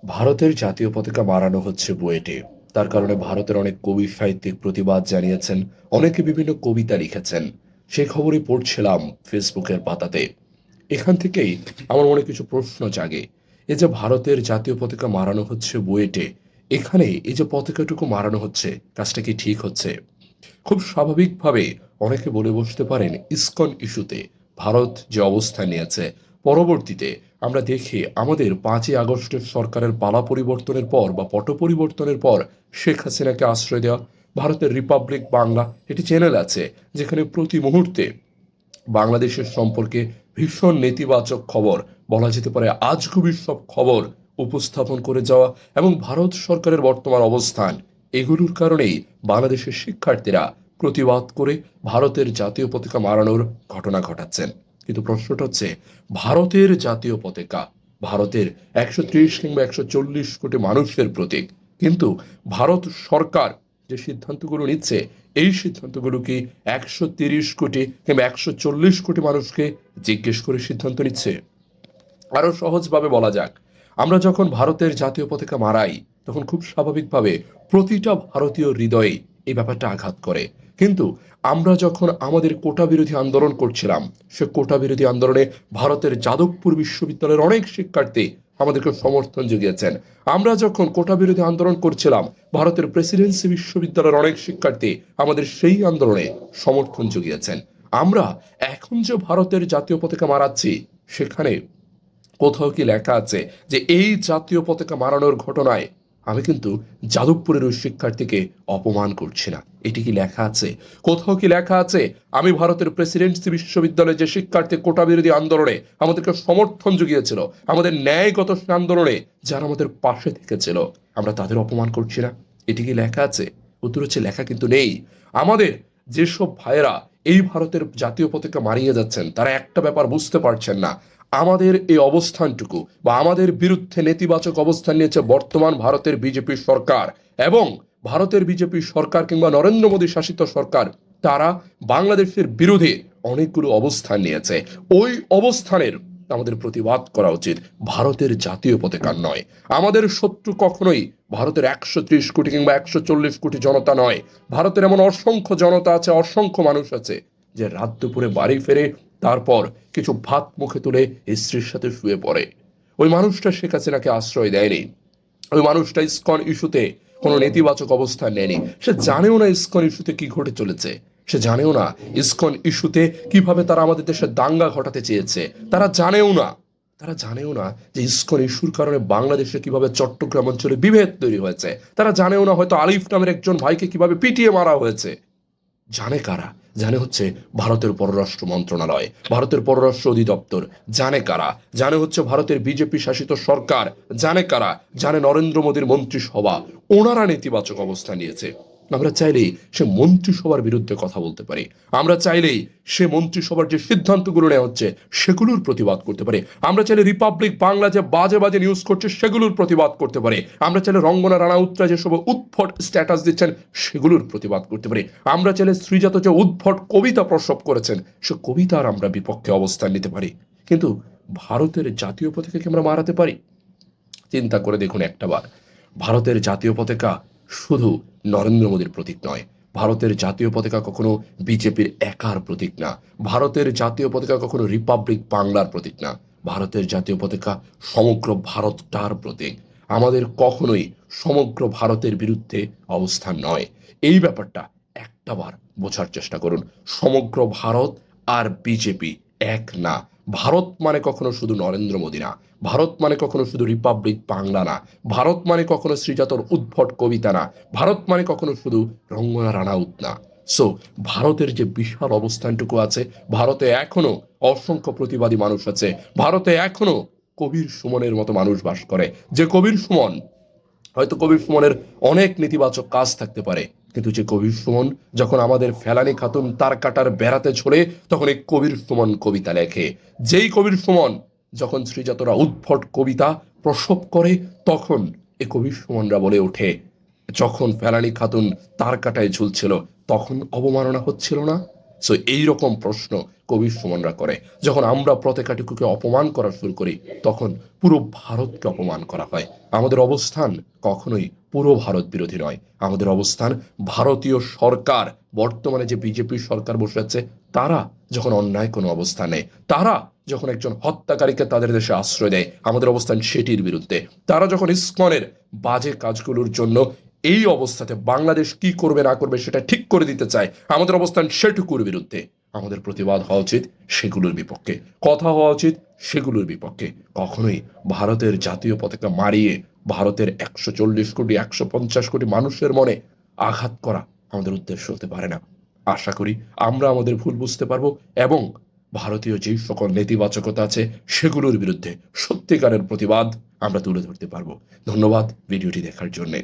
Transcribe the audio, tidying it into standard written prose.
ভারতের জাতীয় পতাকা মাড়ানো হচ্ছে বুয়েটে। তার কারণে ভারতের অনেক কবি সাহিত্যিক প্রতিবাদ জানিয়েছেন। অনেকে বিভিন্ন কবিতা লিখেছেন। সেই খবরই পড়ছিলাম ফেসবুকের পাতাতে। এখান থেকেই আমার মনে কিছু প্রশ্ন জাগে। এই যে ভারতের জাতীয় পতাকা মাড়ানো হচ্ছে বুয়েটে, এখানে এই যে পতাকাটুকু মাড়ানো হচ্ছে, কাজটা কি ঠিক হচ্ছে? খুব স্বাভাবিকভাবে অনেকে বলে বসতে পারেন ইসকন ইস্যুতে ভারত যে অবস্থান নিয়েছে। পরবর্তীতে আমরা দেখি আমাদের 5ই আগস্টের সরকারের পালা পরিবর্তনের পর বা পট পরিবর্তনের পর শেখ হাসিনাকে আশ্রয় দেওয়া, ভারতের রিপাবলিক বাংলা একটি চ্যানেল আছে যেখানে প্রতি মুহূর্তে বাংলাদেশের সম্পর্কে ভীষণ নেতিবাচক খবর, বলা যেতে পারে আজগুবির সব খবর উপস্থাপন করে যাওয়া এবং ভারত সরকারের বর্তমান অবস্থান, এগুলোর কারণেই বাংলাদেশের শিক্ষার্থীরা প্রতিবাদ করে ভারতের জাতীয় পতাকা মাড়ানোর ঘটনা ঘটাচ্ছেন। কিন্তু প্রশ্নটা হচ্ছে, ভারতের জাতীয় পতাকা ভারতের 130 কিংবা 140 কোটি মানুষের প্রতীক, কিন্তু ভারত সরকার যে সিদ্ধান্তগুলো নিচ্ছে, এই সিদ্ধান্তগুলো কি 130 কোটি কিংবা 140 কোটি মানুষকে জিজ্ঞেস করে সিদ্ধান্ত নিচ্ছে? আরো সহজভাবে বলা যাক, আমরা যখন ভারতের জাতীয় পতাকা মারাই, তখন খুব স্বাভাবিকভাবে প্রতিটা ভারতীয় হৃদয়ে এই ব্যাপারটা আঘাত করে। কিন্তু আমরা যখন আমাদের কোটা বিরোধী আন্দোলন করছিলাম, সে কোটা বিরোধী আন্দোলনে ভারতের যাদবপুর বিশ্ববিদ্যালয়ের অনেক শিক্ষার্থী আমাদেরকে সমর্থন জুগিয়েছেন। আমরা যখন কোটা বিরোধী আন্দোলন করছিলাম, ভারতের প্রেসিডেন্সি বিশ্ববিদ্যালয়ের অনেক শিক্ষার্থী আমাদের সেই আন্দোলনে সমর্থন জুগিয়েছেন। আমরা এখন যে ভারতের জাতীয় পতাকা মারাচ্ছি, সেখানে কোথাও কি লেখা আছে যে এই জাতীয় পতাকা মারানোর ঘটনায় আমি কিন্তু যাদবপুরের ওই শিক্ষার্থীকে অপমান করছি না? এটি কি লেখা আছে? কোথাও কি লেখা আছে আমি ভারতের প্রেসিডেন্সি বিশ্ববিদ্যালয়ে যে শিক্ষার্থী কোটা বিরোধী আন্দোলনে আমাদেরকে সমর্থন জুগিয়েছিল, আমাদের ন্যায়গত সে আন্দোলনে যারা আমাদের পাশে থেকেছিল, আমরা তাদের অপমান করছি না? এটি কি লেখা আছে? উত্তর হচ্ছে লেখা কিন্তু নেই। আমাদের যেসব ভাইয়েরা এই ভারতের জাতীয় পতাকা মারিয়ে যাচ্ছেন, তারা একটা ব্যাপার বুঝতে পারছেন না। আমাদের এই অবস্থানটুকু বা আমাদের বিরুদ্ধে নেতিবাচক অবস্থান নিয়েছে বর্তমান ভারতের বিজেপি সরকার, এবং ভারতের বিজেপি সরকার কিংবা নরেন্দ্র মোদী শাসিত সরকার, তারা বাংলাদেশের বিরুদ্ধে অনেকগুলো অবস্থান নিয়েছে। ওই অবস্থানের আমাদের প্রতিবাদ করা উচিত, ভারতের জাতীয় পতাকার নয়। আমাদের শত্রু কখনোই ভারতের 130 কোটি কিংবা 140 কোটি জনতা নয়। ভারতের এমন অসংখ্য জনতা আছে, অসংখ্য মানুষ আছে যে রাত দুপুরে বাড়ি ফেরে তারপর কিছু ভাত মুখে তুলে স্ত্রীর সাথে শুয়ে পড়ে। ওই মানুষটা শেখ হাসিনাকে আশ্রয় দেয়নি। ওই মানুষটা ইসকন ইস্যুতে কোনো নেতিবাচক অবস্থান নেয়নি। সে জানেও না ইসকন ইস্যুতে কি ঘটে চলেছে। সে জানেও না ইসকন ইস্যুতে কিভাবে তারা আমাদের দেশে দাঙ্গা ঘটাতে চেয়েছে। তারা জানেও না যে ইসকন ইস্যুর কারণে বাংলাদেশে কিভাবে চট্টগ্রাম অঞ্চলে বিভেদ তৈরি হয়েছে। তারা জানেও না হয়তো আলিফ নামের একজন ভাইকে কিভাবে পিটিয়ে মারা হয়েছে। জানে কারা? জানে হচ্ছে ভারতের পররাষ্ট্র মন্ত্রণালয়, ভারতের পররাষ্ট্র অধিদপ্তর। জানে কারা? জানে হচ্ছে ভারতের বিজেপি শাসিত সরকার। জানে কারা? জানে নরেন্দ্র মোদীর মন্ত্রিসভা। ওনারা নেতিবাচক অবস্থান নিয়েছে। আমরা চাইলেই সে মন্ত্রিসভার বিরুদ্ধে কথা বলতে পারি। আমরা চাইলেই সে মন্ত্রিসভার যে সিদ্ধান্তগুলো নেওয়া হচ্ছে সেগুলোর প্রতিবাদ করতে পারি। আমরা চাইলে রিপাবলিক বাংলা যে বাজে বাজে নিউজ করছে সেগুলোর প্রতিবাদ করতে পারি। আমরা চাইলে রঙ্গনা রানাউতরা যেসব উদ্ভট স্ট্যাটাস দিচ্ছেন সেগুলোর প্রতিবাদ করতে পারি। আমরা চাইলে শ্রীজাত যে উদ্ভট কবিতা প্রসব করেছেন সে কবিতার আমরা বিপক্ষে অবস্থান নিতে পারি। কিন্তু ভারতের জাতীয় পতাকাকে আমরা মারাতে পারি? চিন্তা করে দেখুন একটাবার। ভারতের জাতীয় পতাকা শুধু নরেন্দ্র মোদীর প্রতীক নয়। ভারতের জাতীয় পতাকা কখনো বিজেপির একার প্রতীক না। ভারতের জাতীয় পতাকা কখনো রিপাবলিক বাংলার প্রতীক না। ভারতের জাতীয় পতাকা সমগ্র ভারতটার প্রতীক। আমাদের কখনোই সমগ্র ভারতের বিরুদ্ধে অবস্থান নয়। এই ব্যাপারটা একটাবার বোঝার চেষ্টা করুন। সমগ্র ভারত আর বিজেপি এক না। ভারত মানে কখনো শুধু নরেন্দ্র মোদী না। ভারত মানে কখনো শুধু রিপাবলিক বাংলা না। ভারত মানে কখনো শ্রীজাতর উদ্ভট কবিতা না। ভারত মানে কখনো শুধু রঙ্গনা রানাউত না। সো ভারতের যে বিশাল অবস্থানটুকু আছে, ভারতে এখনো অসংখ্য প্রতিবাদী মানুষ আছে। ভারতে এখনো কবির সুমনের মতো মানুষ বাস করে। যে কবির সুমন, হয়তো কবির সুমনের অনেক নেতিবাচক কাজ থাকতে পারে, কিন্তু যে কবির সুমন যখন আমাদের ফেলানি খাতুন তার কাটার বেড়াতে ঝোলে, তখন এই কবির সুমন কবিতা লেখে। যেই কবির সুমন যখন শ্রীজাতরা উদ্ভট কবিতা প্রসব করে, তখন এই কবির সুমনরা বলে ওঠে, যখন ফেলানি খাতুন তার কাটায় ঝুলছিল তখন অবমাননা হচ্ছিল না? সো এইরকম প্রশ্ন কবি সুমনরা করে। যখন আমরা পতাকাটুকুকে অপমান করা শুরু করি, তখন পুরো ভারতকে অপমান করা হয়। আমাদের অবস্থান কখনোই পুরো ভারত বিরোধী নয়। আমাদের অবস্থান ভারতীয় সরকার, বর্তমানে যে বিজেপি সরকার বসে আছে, তারা যখন অন্যায় কোনো অবস্থান নেয়, তারা যখন একজন হত্যাকারীকে তাদের দেশে আশ্রয় দেয়, আমাদের অবস্থান সেটির বিরুদ্ধে। তারা যখন ইসকনের বাজে কাজগুলোর জন্য এই অবস্থাতে বাংলাদেশ কি করবে না করবে সেটা ঠিক করে দিতে চায়, আমাদের অবস্থান সেটুকুর বিরুদ্ধে। আমাদের প্রতিবাদ হওয়া উচিত সেগুলোর বিপক্ষে, কথা হওয়া উচিত সেগুলোর বিপক্ষে। কখনোই ভারতের জাতীয় পতাকা মারিয়ে ভারতের 140 কোটি 150 কোটি মানুষের মনে আঘাত করা আমাদের উদ্দেশ্য হতে পারে না। আশা করি আমরা আমাদের ভুল বুঝতে পারবো এবং ভারতীয় যেই সকল নেতিবাচকতা আছে সেগুলোর বিরুদ্ধে সত্যিকারের প্রতিবাদ আমরা তুলে ধরতে পারবো। ধন্যবাদ ভিডিওটি দেখার জন্যে।